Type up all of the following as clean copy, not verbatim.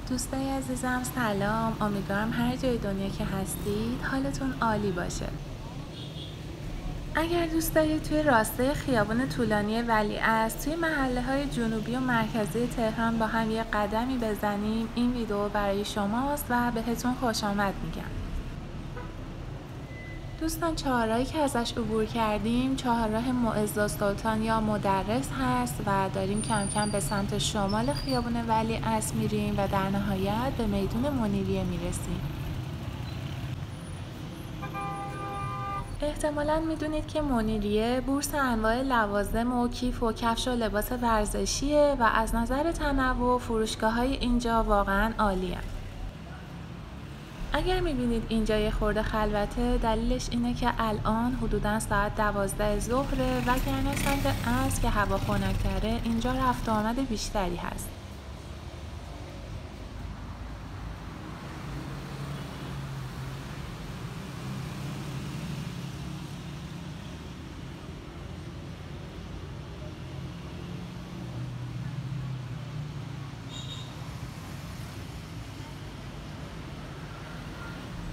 دوستای عزیزم سلام، امیدوارم هر جای دنیا که هستید حالتون عالی باشه. اگر دوست دارید توی راسته خیابان طولانی ولیعصر توی محله‌های جنوبی و مرکزی تهران با هم یه قدمی بزنیم، این ویدیو برای شماست و بهتون خوش آمد میگم. دوستان، چهارراهی که ازش عبور کردیم چهارراه معزالسلطان یا مدرس هست و داریم کم کم به سمت شمال خیابان ولیعصر میریم و در نهایت به میدون منیریه میرسیم. احتمالاً میدونید که منیریه بورس انواع لوازم و کیف و کفش و لباس ورزشیه و از نظر تنوع فروشگاه‌های اینجا واقعاً عالیه. اگر میبینید اینجا یه خورده خلوته، دلیلش اینه که الان حدوداً ساعت 12 ظهره، وگرنه سمت عصر که هوا خنک‌تره اینجا رفت و آمد بیشتری هست.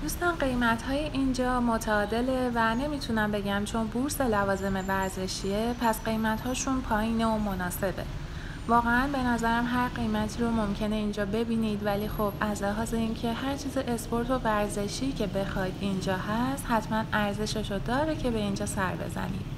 دوستان، قیمت‌های اینجا متعادله و نمیتونم بگم چون بورس لوازم ورزشیه پس قیمت‌هاشون پایینه و مناسبه. واقعاً به نظرم هر قیمتی رو ممکنه اینجا ببینید، ولی خب از لحاظ اینکه هر چیز اسپورت و ورزشی که بخواید اینجا هست حتما ارزششو داره که به اینجا سر بزنید.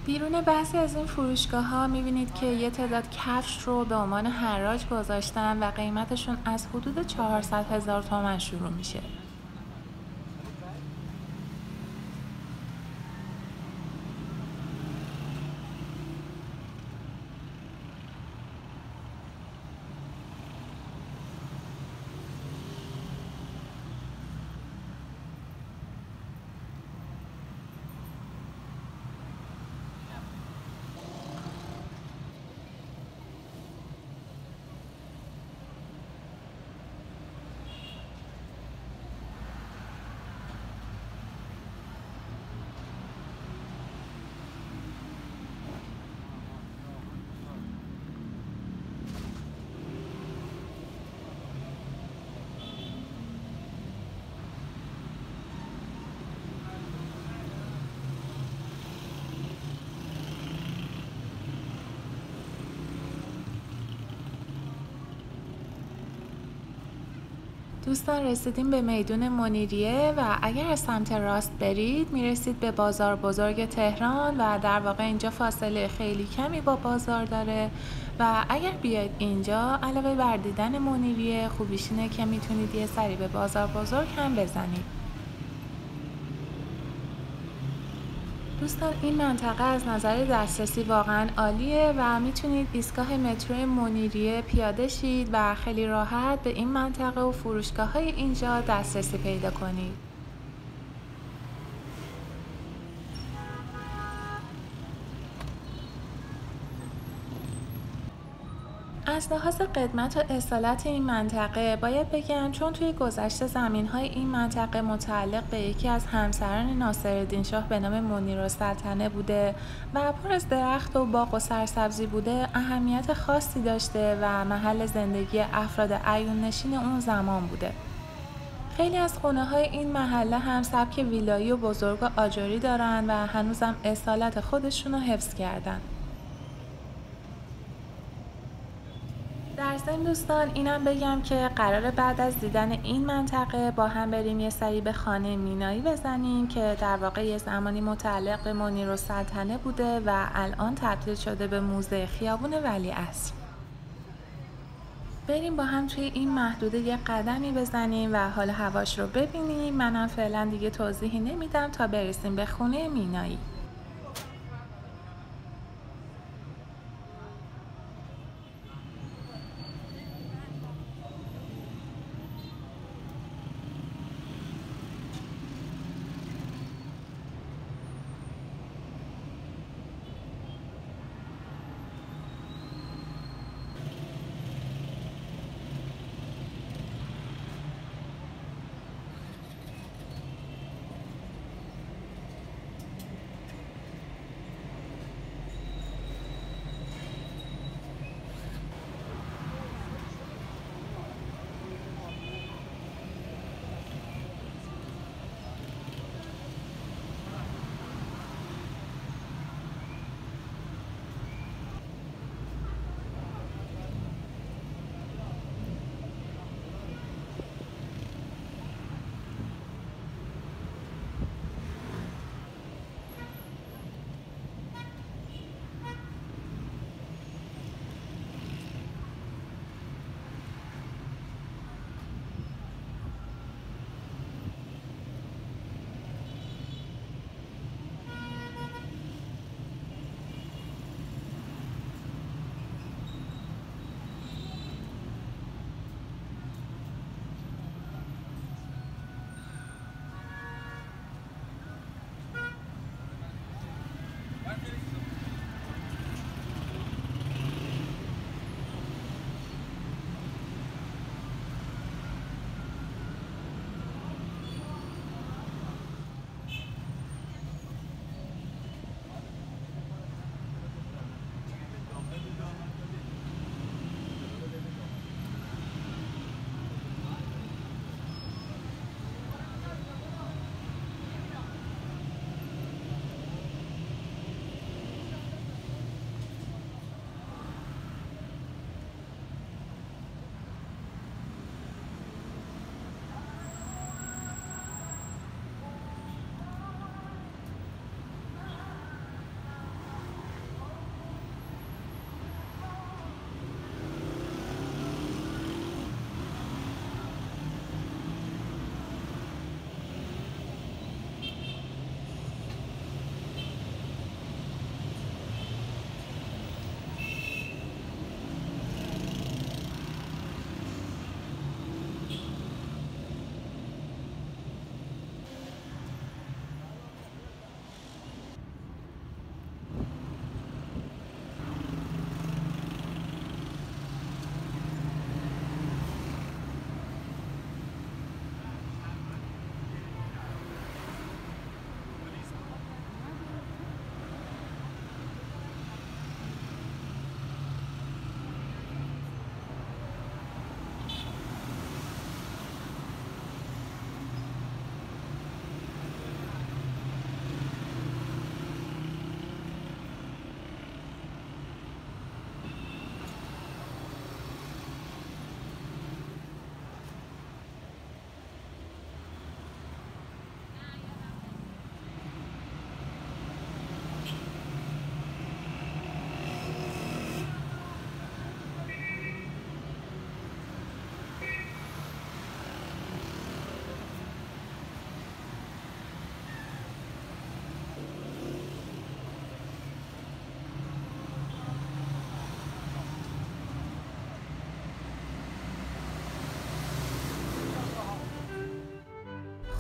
بیرون بعضی از این فروشگاه‌ها می‌بینید که یه تعداد کفش رو به عنوان حراج گذاشتن و قیمتشون از حدود 400,000 تومان شروع میشه. دوستان، رسیدیم به میدون منیریه و اگر از سمت راست برید میرسید به بازار بزرگ تهران و در واقع اینجا فاصله خیلی کمی با بازار داره و اگر بیاید اینجا علاوه بر دیدن منیریه خوبیش اینه که میتونید یه سری به بازار بزرگ هم بزنید. دوستان، این منطقه از نظر دسترسی واقعا عالیه و میتونید ایستگاه مترو منیریه پیاده شید و خیلی راحت به این منطقه و فروشگاه‌های اینجا دسترسی پیدا کنید. از لحاظ قدمت و اصالت این منطقه باید بگم چون توی گذشته زمین‌های این منطقه متعلق به یکی از همسران ناصرالدین شاه به نام منیرالسلطنه بوده و پر از درخت و باغ و سرسبزی بوده، اهمیت خاصی داشته و محل زندگی افراد عیون‌نشین اون زمان بوده. خیلی از خونه‌های این محله هم سبک ویلایی و بزرگ و آجری دارن و هنوزم اصالت خودشون رو حفظ کردن. در ضمن دوستان اینم بگم که قراره بعد از دیدن این منطقه با هم بریم یه سری به خانه مینایی بزنیم که در واقع یه زمانی متعلق به منیرالسلطنه بوده و الان تبدیل شده به موزه خیابون ولیعصر. بریم با هم توی این محدوده یه قدمی بزنیم و حال هواش رو ببینیم. منم فعلا دیگه توضیحی نمیدم تا برسیم به خونه مینایی.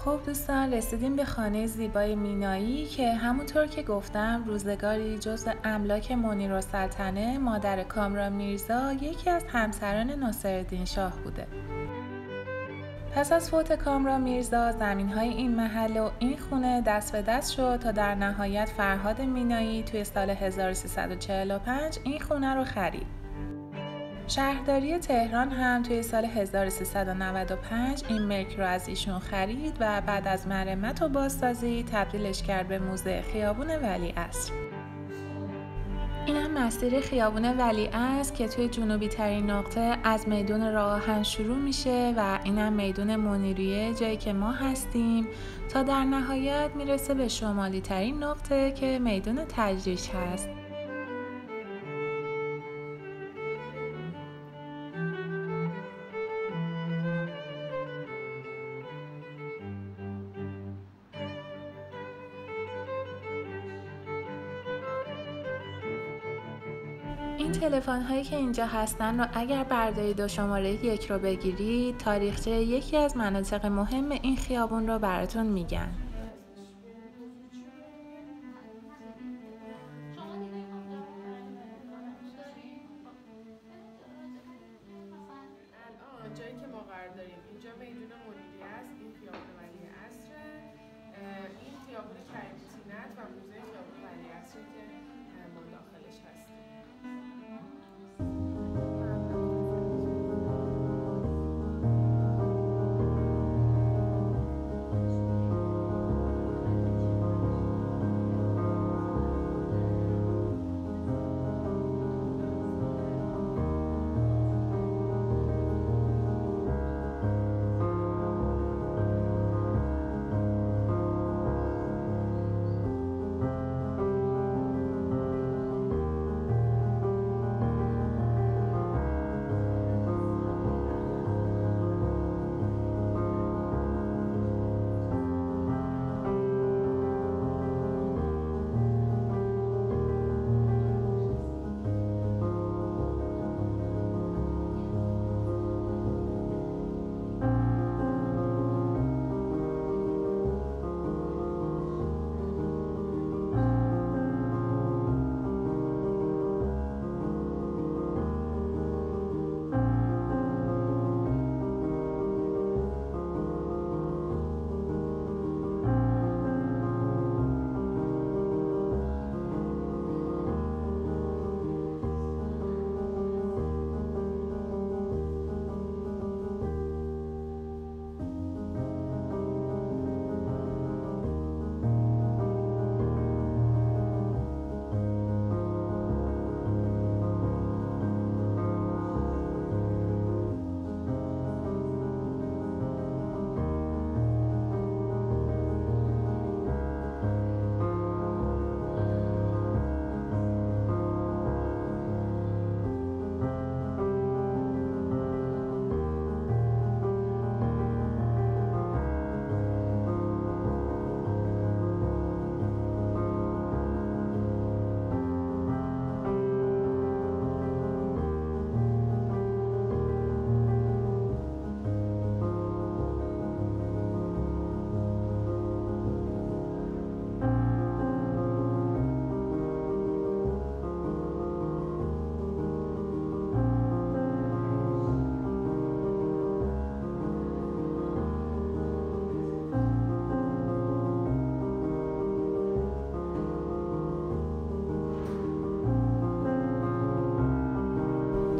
خب دوستان، رسیدیم به خانه زیبای مینایی که همونطور که گفتم روزگاری جزو املاک منیرالسلطنه مادر کامران میرزا یکی از همسران ناصرالدین شاه بوده. پس از فوت کامران میرزا زمین‌های این محل و این خونه دست به دست شد تا در نهایت فرهاد مینایی توی سال 1345 این خونه رو خرید. شهرداری تهران هم توی سال 1395 این ملک رو از ایشون خرید و بعد از مرمت و بازسازی تبدیلش کرد به موزه خیابون ولیعصر. این هم مسیر خیابون ولیعصر که توی جنوبی ترین نقطه از میدون راه آهن شروع میشه و این هم میدون منیریه، جایی که ما هستیم، تا در نهایت میرسه به شمالی ترین نقطه که میدون تجریش هست. این تلفن هایی که اینجا هستن رو اگر بردارید و شماره 1 رو بگیرید، تاریخچه یکی از مناطق مهم این خیابون رو براتون میگن. جایی که ما قرار داریم اینجا میدون منیریه است، این خیابون ولیعصر، این خیابون کریم طینت و موزه خیابون ولیعصر که ما داخلش هستیم.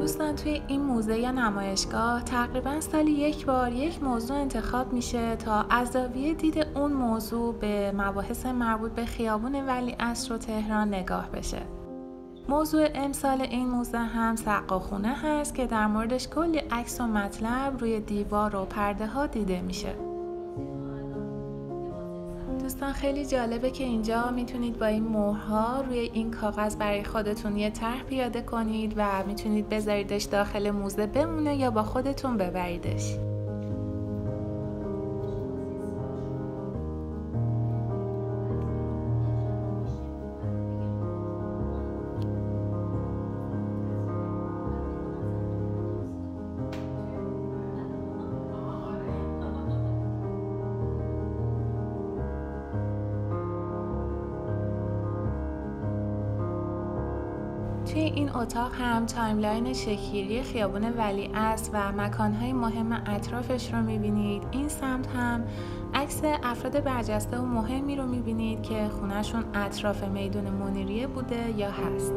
دوستان، توی این موزه یا نمایشگاه تقریبا سالی یک بار یک موضوع انتخاب میشه تا از زاویه دید اون موضوع به مباحث مربوط به خیابون ولیعصر و تهران نگاه بشه. موضوع امسال این موزه هم سقاخونه هست که در موردش کلی عکس و مطلب روی دیوار و پرده ها دیده میشه. دوستان، خیلی جالبه که اینجا میتونید با این مهرها روی این کاغذ برای خودتون یه طرح پیاده کنید و میتونید بذاریدش داخل موزه بمونه یا با خودتون ببریدش. توی این اتاق هم تایملاین شکل‌گیری خیابون ولیعصر و مکان‌های مهم اطرافش رو می‌بینید. این سمت هم عکس افراد برجسته و مهمی رو می‌بینید که خونه‌شون اطراف میدون منیریه بوده یا هست.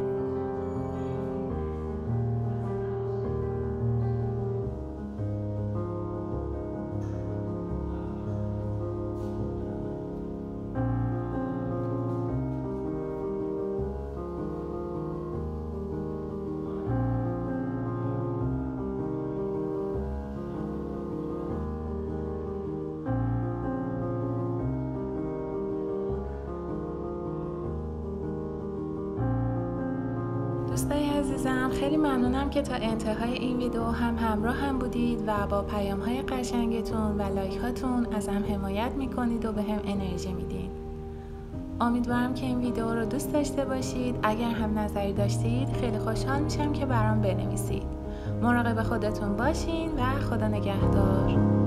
دوستای عزیزم، خیلی ممنونم که تا انتهای این ویدیو هم همراه هم بودید و با پیام‌های قشنگتون و لایک هاتون ازم حمایت میکنید و به هم انرژی میدین. امیدوارم که این ویدیو رو دوست داشته باشید. اگر هم نظری داشتید خیلی خوشحال میشم که برام بنویسید. مراقب خودتون باشین و خدا نگهدار.